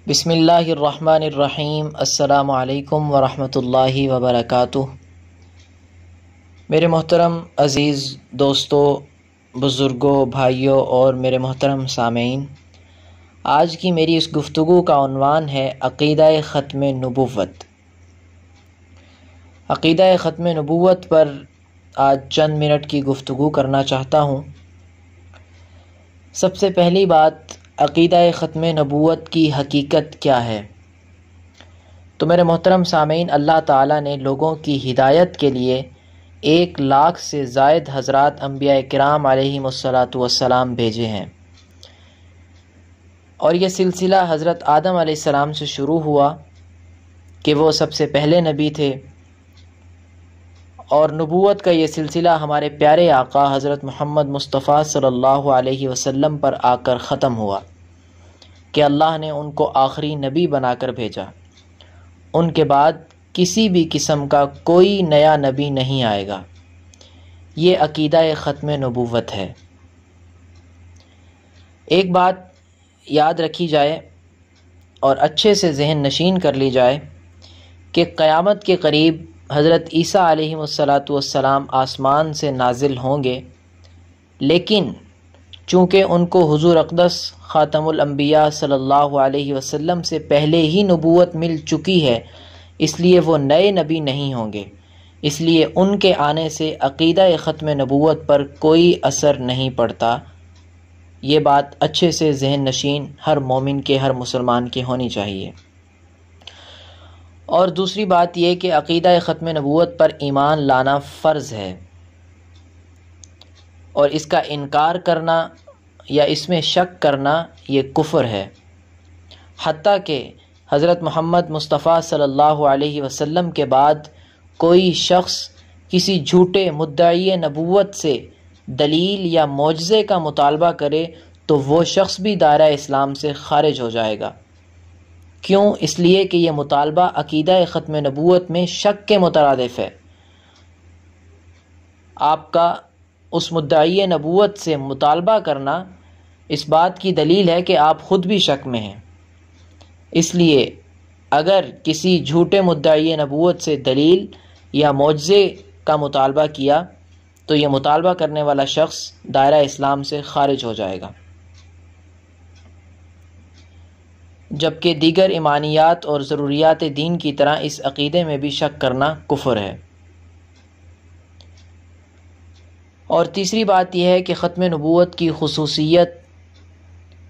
بسم اللہ الرحمن الرحیم۔ السلام علیکم ورحمۃ اللہ وبرکاتہ۔ میرے محترم عزیز دوستوں، بزرگوں، بھائیوں اور میرے محترم سامعین، آج کی میری اس گفتگو کا عنوان ہے عقیدہ ختم نبوت۔ عقیدہ ختم نبوت پر آج چند منٹ کی گفتگو کرنا چاہتا ہوں۔ سب سے پہلی بات، عقیدہ ختم نبوت کی حقیقت کیا ہے؟ تو میرے محترم سامعین، اللہ تعالیٰ نے لوگوں کی ہدایت کے لیے 1,00,000 سے زائد حضرات انبیاء کرام علیہم السلام بھیجے ہیں، اور یہ سلسلہ حضرت آدم علیہ السلام سے شروع ہوا کہ وہ سب سے پہلے نبی تھے، اور نبوت کا یہ سلسلہ ہمارے پیارے آقا حضرت محمد مصطفیٰ صلی اللہ علیہ وسلم پر آ کر ختم ہوا کہ اللہ نے ان کو آخری نبی بنا کر بھیجا۔ ان کے بعد کسی بھی قسم کا کوئی نیا نبی نہیں آئے گا۔ یہ عقیدہ ختم نبوت ہے۔ ایک بات یاد رکھی جائے اور اچھے سے ذہن نشین کر لی جائے کہ قیامت کے قریب حضرت عیسیٰ علیہ السلام آسمان سے نازل ہوں گے، لیکن چونکہ ان کو حضور اقدس خاتم الانبیاء صلی اللہ علیہ وسلم سے پہلے ہی نبوت مل چکی ہے، اس لیے وہ نئے نبی نہیں ہوں گے، اس لیے ان کے آنے سے عقیدہ ختم نبوت پر کوئی اثر نہیں پڑتا۔ یہ بات اچھے سے ذہن نشین ہر مومن کے، ہر مسلمان کے ہونی چاہیے۔ اور دوسری بات یہ کہ عقیدہ ختم نبوت پر ایمان لانا فرض ہے، اور اس کا انکار کرنا یا اس میں شک کرنا یہ کفر ہے۔ حتیٰ کہ حضرت محمد مصطفیٰ صلی اللہ علیہ وسلم کے بعد کوئی شخص کسی جھوٹے مدعی نبوت سے دلیل یا معجزے کا مطالبہ کرے تو وہ شخص بھی دائرہ اسلام سے خارج ہو جائے گا۔ کیوں؟ اس لیے کہ یہ مطالبہ عقیدہ ختم نبوت میں شک کے مترادف ہے۔ آپ کا اس مدعی نبوت سے مطالبہ کرنا اس بات کی دلیل ہے کہ آپ خود بھی شک میں ہیں۔ اس لیے اگر کسی جھوٹے مدعی نبوت سے دلیل یا معجزے کا مطالبہ کیا تو یہ مطالبہ کرنے والا شخص دائرہ اسلام سے خارج ہو جائے گا، جبکہ دیگر ایمانیات اور ضروریات دین کی طرح اس عقیدے میں بھی شک کرنا کفر ہے۔ اور تیسری بات یہ ہے کہ ختم نبوت کی خصوصیت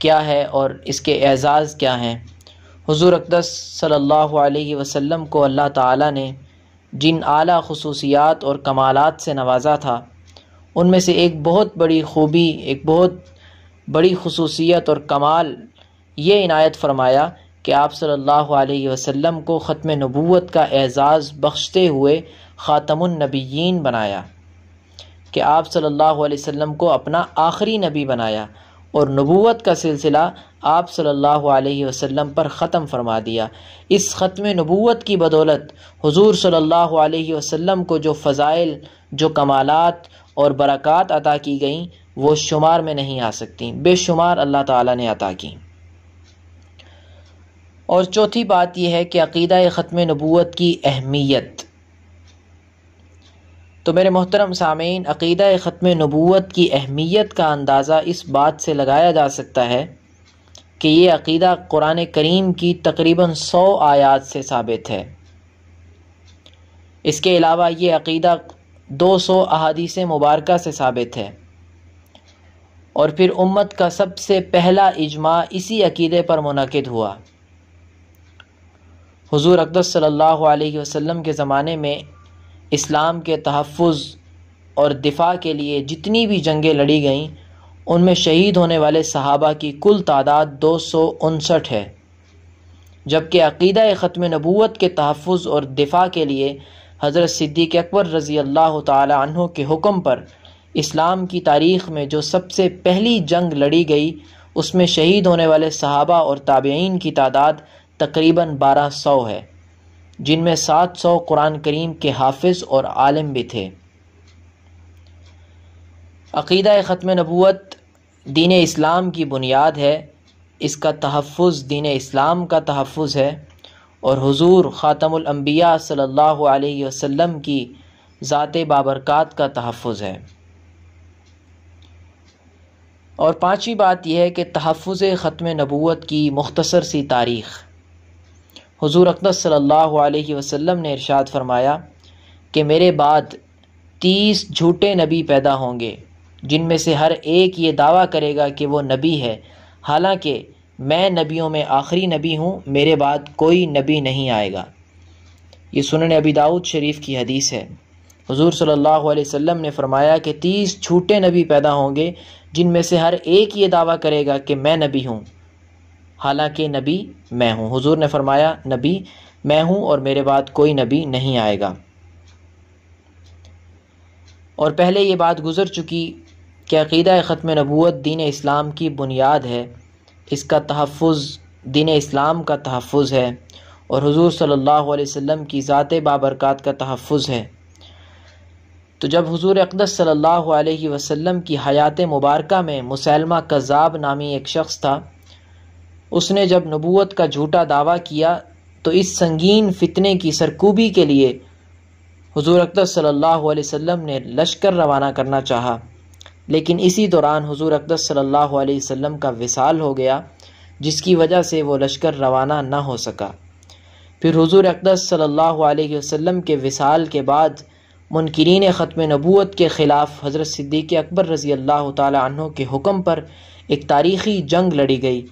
کیا ہے اور اس کے اعزاز کیا ہیں۔ حضور اقدس صلی اللہ علیہ وسلم کو اللہ تعالیٰ نے جن اعلیٰ خصوصیات اور کمالات سے نوازا تھا، ان میں سے ایک بہت بڑی خوبی، ایک بہت بڑی خصوصیت اور کمال یہ عنایت فرمایا کہ آپ صلی اللہ علیہ وسلم کو ختم نبوت کا اعزاز بخشتے ہوئے خاتم النبیین بنایا، کہ آپ صلی اللہ علیہ وسلم کو اپنا آخری نبی بنایا اور نبوت کا سلسلہ آپ صلی اللہ علیہ وسلم پر ختم فرما دیا۔ اس ختم نبوت کی بدولت حضور صلی اللہ علیہ وسلم کو جو فضائل، جو کمالات اور برکات عطا کی گئیں وہ شمار میں نہیں آ سکتیں، بے شمار اللہ تعالیٰ نے عطا کی۔ اور چوتھی بات یہ ہے کہ عقیدہ ختم نبوت کی اہمیت۔ تو میرے محترم سامعین، عقیدہ ختم نبوت کی اہمیت کا اندازہ اس بات سے لگایا جا سکتا ہے کہ یہ عقیدہ قرآن کریم کی تقریباً 100 آیات سے ثابت ہے۔ اس کے علاوہ یہ عقیدہ 200 احادیث مبارکہ سے ثابت ہے، اور پھر امت کا سب سے پہلا اجماع اسی عقیدے پر منعقد ہوا۔ حضور اقدس صلی اللہ علیہ وسلم کے زمانے میں اسلام کے تحفظ اور دفاع کے لیے جتنی بھی جنگیں لڑی گئیں، ان میں شہید ہونے والے صحابہ کی کل تعداد 259 ہے، جبکہ عقیدہ ختم نبوت کے تحفظ اور دفاع کے لیے حضرت صدیق اکبر رضی اللہ تعالی عنہ کے حکم پر اسلام کی تاریخ میں جو سب سے پہلی جنگ لڑی گئی، اس میں شہید ہونے والے صحابہ اور تابعین کی تعداد تقریباً 1200 ہے، جن میں 700 قرآن کریم کے حافظ اور عالم بھی تھے۔ عقیدہ ختم نبوت دین اسلام کی بنیاد ہے، اس کا تحفظ دین اسلام کا تحفظ ہے اور حضور خاتم الانبیاء صلی اللہ علیہ وسلم کی ذات بابرکات کا تحفظ ہے۔ اور پانچویں بات یہ ہے کہ تحفظ ختم نبوت کی مختصر سی تاریخ۔ حضور اقدس صلی اللہ علیہ وسلم نے ارشاد فرمایا کہ میرے بعد 30 جھوٹے نبی پیدا ہوں گے، جن میں سے ہر ایک یہ دعویٰ کرے گا کہ وہ نبی ہے، حالانکہ میں نبیوں میں آخری نبی ہوں، میرے بعد کوئی نبی نہیں آئے گا۔ یہ سنن ابی داؤد شریف کی حدیث ہے۔ حضور صلی اللہ علیہ وسلم نے فرمایا کہ 30 جھوٹے نبی پیدا ہوں گے، جن میں سے ہر ایک یہ دعویٰ کرے گا کہ میں نبی ہوں، حالانکہ نبی میں ہوں۔ حضور نے فرمایا نبی میں ہوں اور میرے بعد کوئی نبی نہیں آئے گا۔ اور پہلے یہ بات گزر چکی کہ عقیدہ ختم نبوت دین اسلام کی بنیاد ہے، اس کا تحفظ دین اسلام کا تحفظ ہے اور حضور صلی اللہ علیہ وسلم کی ذات بابرکات کا تحفظ ہے۔ تو جب حضور اقدس صلی اللہ علیہ وسلم کی حیات مبارکہ میں مسیلمہ کذاب نامی ایک شخص تھا، اس نے جب نبوت کا جھوٹا دعویٰ کیا تو اس سنگین فتنے کی سرکوبی کے لیے حضور اقدس صلی اللہ علیہ وسلم نے لشکر روانہ کرنا چاہا، لیکن اسی دوران حضور اقدس صلی اللہ علیہ وسلم کا وصال ہو گیا، جس کی وجہ سے وہ لشکر روانہ نہ ہو سکا۔ پھر حضور اقدس صلی اللہ علیہ وسلم کے وصال کے بعد منکرین ختم نبوت کے خلاف حضرت صدیق اکبر رضی اللہ تعالی عنہ کے حکم پر ایک تاریخی جنگ لڑی گئی۔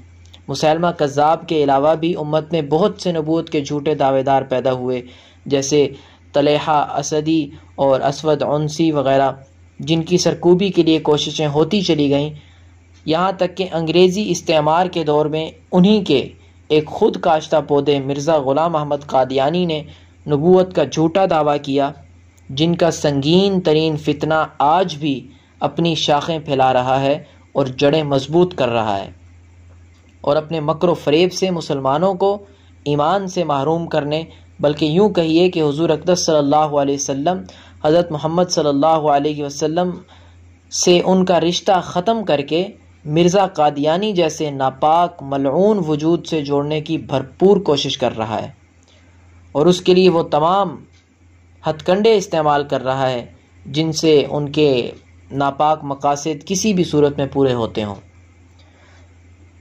مسیلمہ کذاب کے علاوہ بھی امت میں بہت سے نبوت کے جھوٹے دعوے دار پیدا ہوئے، جیسے طلحہ اسدی اور اسود عنسی وغیرہ، جن کی سرکوبی کے لیے کوششیں ہوتی چلی گئیں، یہاں تک کہ انگریزی استعمار کے دور میں انہی کے ایک خود کاشتہ پودے مرزا غلام احمد قادیانی نے نبوت کا جھوٹا دعویٰ کیا، جن کا سنگین ترین فتنہ آج بھی اپنی شاخیں پھیلا رہا ہے اور جڑیں مضبوط کر رہا ہے، اور اپنے مکر و فریب سے مسلمانوں کو ایمان سے محروم کرنے، بلکہ یوں کہیے کہ حضور اقدس صلی اللہ علیہ وسلم حضرت محمد صلی اللہ علیہ وسلم سے ان کا رشتہ ختم کر کے مرزا قادیانی جیسے ناپاک ملعون وجود سے جوڑنے کی بھرپور کوشش کر رہا ہے، اور اس کے لیے وہ تمام ہتھ کنڈے استعمال کر رہا ہے جن سے ان کے ناپاک مقاصد کسی بھی صورت میں پورے ہوتے ہوں۔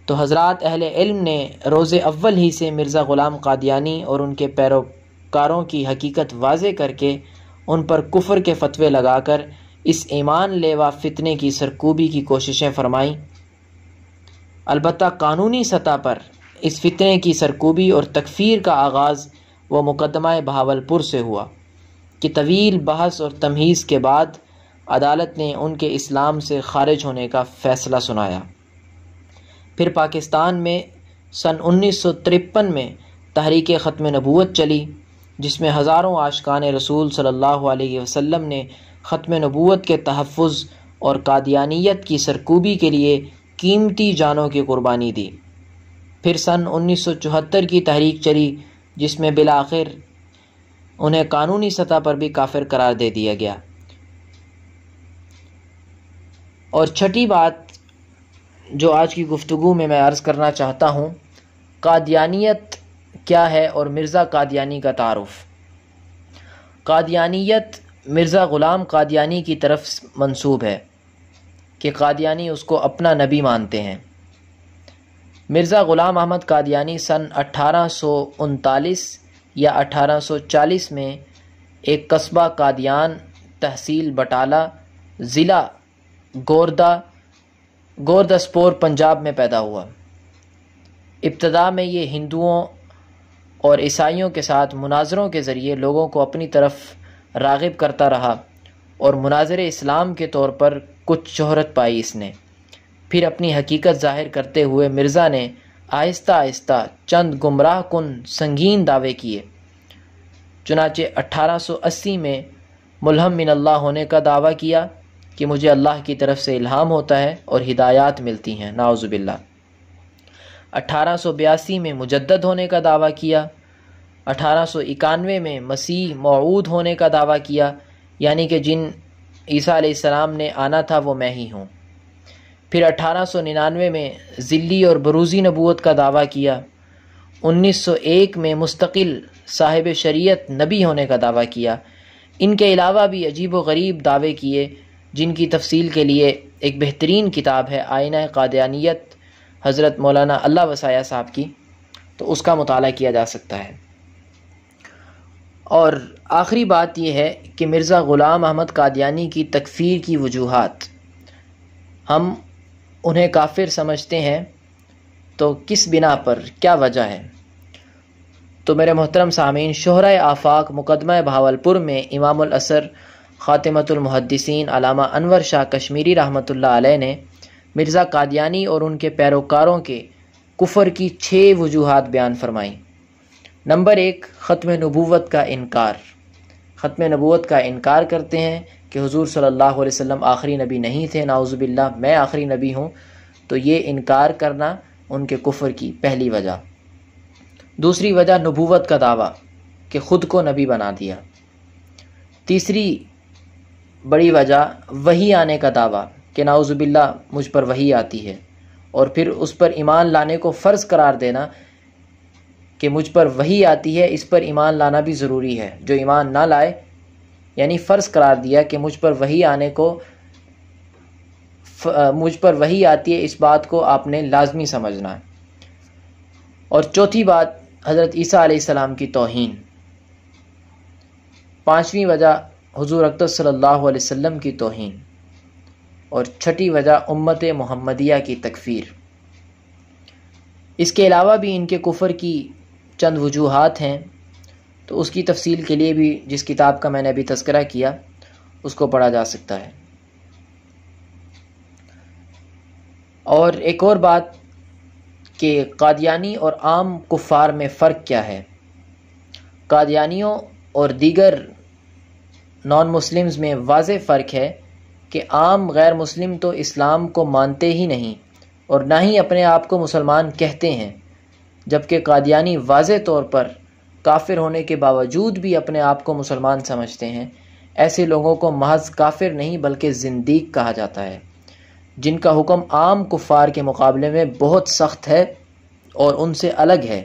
تو حضرات اہل علم نے روز اول ہی سے مرزا غلام قادیانی اور ان کے پیروکاروں کی حقیقت واضح کر کے ان پر کفر کے فتوے لگا کر اس ایمان لیوا فتنے کی سرکوبی کی کوششیں فرمائیں۔ البتہ قانونی سطح پر اس فتنے کی سرکوبی اور تکفیر کا آغاز وہ مقدمہ بہاولپور سے ہوا کہ طویل بحث اور تمہیز کے بعد عدالت نے ان کے اسلام سے خارج ہونے کا فیصلہ سنایا۔ پھر پاکستان میں سن 1953 میں تحریک ختم نبوت چلی، جس میں ہزاروں عاشقان رسول صلی اللہ علیہ وسلم نے ختم نبوت کے تحفظ اور قادیانیت کی سرکوبی کے لیے قیمتی جانوں کی قربانی دی۔ پھر سن 1974 کی تحریک چلی، جس میں بالآخر انہیں قانونی سطح پر بھی کافر قرار دے دیا گیا۔ اور چھٹی بات جو آج کی گفتگو میں عرض کرنا چاہتا ہوں، قادیانیت کیا ہے اور مرزا قادیانی کا تعارف۔ قادیانیت مرزا غلام قادیانی کی طرف منسوب ہے کہ قادیانی اس کو اپنا نبی مانتے ہیں۔ مرزا غلام احمد قادیانی سن 1839 یا 1840 میں ایک قصبہ قادیان، تحصیل بٹالہ، ضلع گوردسپور، پنجاب میں پیدا ہوا۔ ابتدا میں یہ ہندوؤں اور عیسائیوں کے ساتھ مناظروں کے ذریعے لوگوں کو اپنی طرف راغب کرتا رہا اور مناظر اسلام کے طور پر کچھ شہرت پائی اس نے۔ پھر اپنی حقیقت ظاہر کرتے ہوئے مرزا نے آہستہ آہستہ چند گمراہ کن سنگین دعوے کیے۔ چنانچہ 1880 میں ملہم من اللہ ہونے کا دعویٰ کیا کہ مجھے اللہ کی طرف سے الہام ہوتا ہے اور ہدایات ملتی ہیں، نعوذ باللہ۔ 1882 میں مجدد ہونے کا دعویٰ کیا۔ 1891 میں مسیح موعود ہونے کا دعویٰ کیا، یعنی کہ جن عیسیٰ علیہ السلام نے آنا تھا وہ میں ہی ہوں۔ پھر 1899 میں ذلی اور بروزی نبوت کا دعویٰ کیا، 1901 میں مستقل صاحب شریعت نبی ہونے کا دعویٰ کیا۔ ان کے علاوہ بھی عجیب و غریب دعوے کیے جن کی تفصیل کے لیے ایک بہترین کتاب ہے آئینہ قادیانیت حضرت مولانا اللہ وسایہ صاحب کی، تو اس کا مطالعہ کیا جا سکتا ہے۔ اور آخری بات یہ ہے کہ مرزا غلام احمد قادیانی کی تکفیر کی وجوہات، ہم انہیں کافر سمجھتے ہیں تو کس بنا پر، کیا وجہ ہے؟ تو میرے محترم سامعین، شہرۂ آفاق مقدمہ بہاولپور میں امام الاثر خاتمۃ المحدثین علامہ انور شاہ کشمیری رحمۃ اللہ علیہ نے مرزا قادیانی اور ان کے پیروکاروں کے کفر کی 6 وجوہات بیان فرمائیں۔ نمبر 1، ختم نبوت کا انکار۔ ختم نبوت کا انکار کرتے ہیں کہ حضور صلی اللہ علیہ وسلم آخری نبی نہیں تھے، نعوذ باللہ میں آخری نبی ہوں، تو یہ انکار کرنا ان کے کفر کی پہلی وجہ۔ دوسری وجہ نبوت کا دعویٰ کہ خود کو نبی بنا دیا۔ تیسری بڑی وجہ وحی آنے کا دعویٰ کہ نعوذ باللہ مجھ پر وحی آتی ہے، اور پھر اس پر ایمان لانے کو فرض قرار دینا کہ مجھ پر وحی آتی ہے، اس پر ایمان لانا بھی ضروری ہے۔ جو ایمان نہ لائے، یعنی فرض قرار دیا کہ مجھ پر وحی آتی ہے، اس بات کو آپ نے لازمی سمجھنا ہے۔ اور چوتھی بات حضرت عیسیٰ علیہ السلام کی توہین۔ پانچویں وجہ حضور اقدس صلی اللہ علیہ وسلم کی توہین، اور چھٹی وجہ امت محمدیہ کی تکفیر۔ اس کے علاوہ بھی ان کے کفر کی چند وجوہات ہیں، تو اس کی تفصیل کے لیے بھی جس کتاب کا میں نے ابھی تذکرہ کیا اس کو پڑھا جا سکتا ہے۔ اور ایک اور بات کہ قادیانی اور عام کفار میں فرق کیا ہے۔ قادیانیوں اور دیگر نان مسلمز میں واضح فرق ہے کہ عام غیر مسلم تو اسلام کو مانتے ہی نہیں اور نہ ہی اپنے آپ کو مسلمان کہتے ہیں، جبکہ قادیانی واضح طور پر کافر ہونے کے باوجود بھی اپنے آپ کو مسلمان سمجھتے ہیں۔ ایسے لوگوں کو محض کافر نہیں بلکہ زندیق کہا جاتا ہے، جن کا حکم عام کفار کے مقابلے میں بہت سخت ہے اور ان سے الگ ہے۔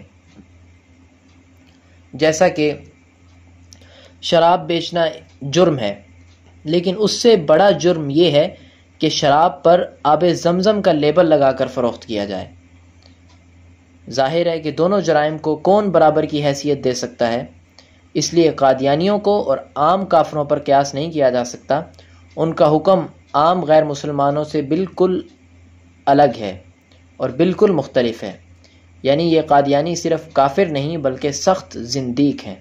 جیسا کہ شراب بیچنا جرم ہے، لیکن اس سے بڑا جرم یہ ہے کہ شراب پر آب زمزم کا لیبل لگا کر فروخت کیا جائے۔ ظاہر ہے کہ دونوں جرائم کو کون برابر کی حیثیت دے سکتا ہے، اس لیے قادیانیوں کو اور عام کافروں پر قیاس نہیں کیا جا سکتا۔ ان کا حکم عام غیر مسلمانوں سے بالکل الگ ہے اور بالکل مختلف ہے، یعنی یہ قادیانی صرف کافر نہیں بلکہ سخت زندیق ہیں۔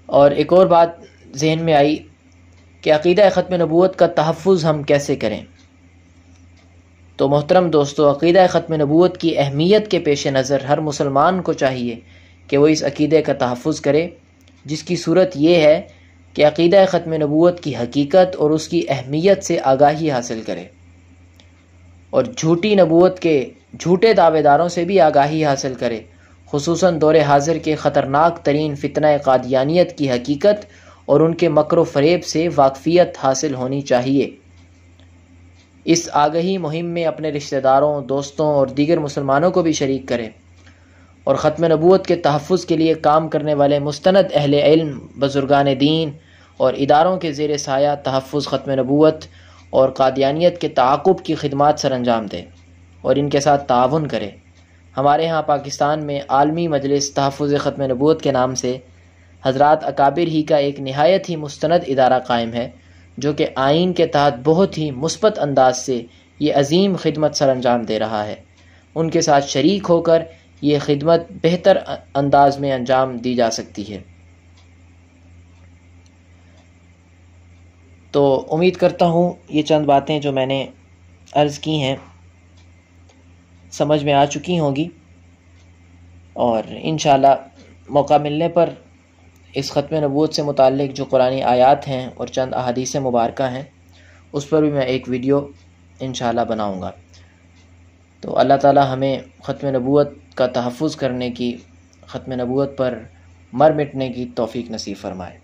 اور ایک اور بات ذہن میں آئی کہ عقیدہ ختم نبوت کا تحفظ ہم کیسے کریں۔ تو محترم دوستو، عقیدہ ختم نبوت کی اہمیت کے پیش نظر ہر مسلمان کو چاہیے کہ وہ اس عقیدے کا تحفظ کرے، جس کی صورت یہ ہے کہ عقیدہ ختم نبوت کی حقیقت اور اس کی اہمیت سے آگاہی حاصل کرے، اور جھوٹی نبوت کے جھوٹے دعوے داروں سے بھی آگاہی حاصل کرے، خصوصاً دور حاضر کے خطرناک ترین فتنہ قادیانیت کی حقیقت اور ان کے مکر و فریب سے واقفیت حاصل ہونی چاہیے۔ اس آگہی مہم میں اپنے رشتہ داروں، دوستوں اور دیگر مسلمانوں کو بھی شریک کرے، اور ختم نبوت کے تحفظ کے لیے کام کرنے والے مستند اہل علم، بزرگان دین اور اداروں کے زیر سایہ تحفظ ختم نبوت اور قادیانیت کے تعاقب کی خدمات سر انجام دے اور ان کے ساتھ تعاون کرے۔ ہمارے ہاں پاکستان میں عالمی مجلس تحفظ ختم نبوت کے نام سے حضرات اکابر ہی کا ایک نہایت ہی مستند ادارہ قائم ہے، جو کہ آئین کے تحت بہت ہی مثبت انداز سے یہ عظیم خدمت سر انجام دے رہا ہے۔ ان کے ساتھ شریک ہو کر یہ خدمت بہتر انداز میں انجام دی جا سکتی ہے۔ تو امید کرتا ہوں یہ چند باتیں جو میں نے عرض کی ہیں سمجھ میں آ چکی ہوں گی، اور انشاءاللہ موقع ملنے پر اس ختم نبوت سے متعلق جو قرآنی آیات ہیں اور چند احادیث مبارکہ ہیں اس پر بھی میں ایک ویڈیو انشاءاللہ بناؤں گا۔ تو اللہ تعالی ہمیں ختم نبوت کا تحفظ کرنے کی، ختم نبوت پر مر مٹنے کی توفیق نصیب فرمائے۔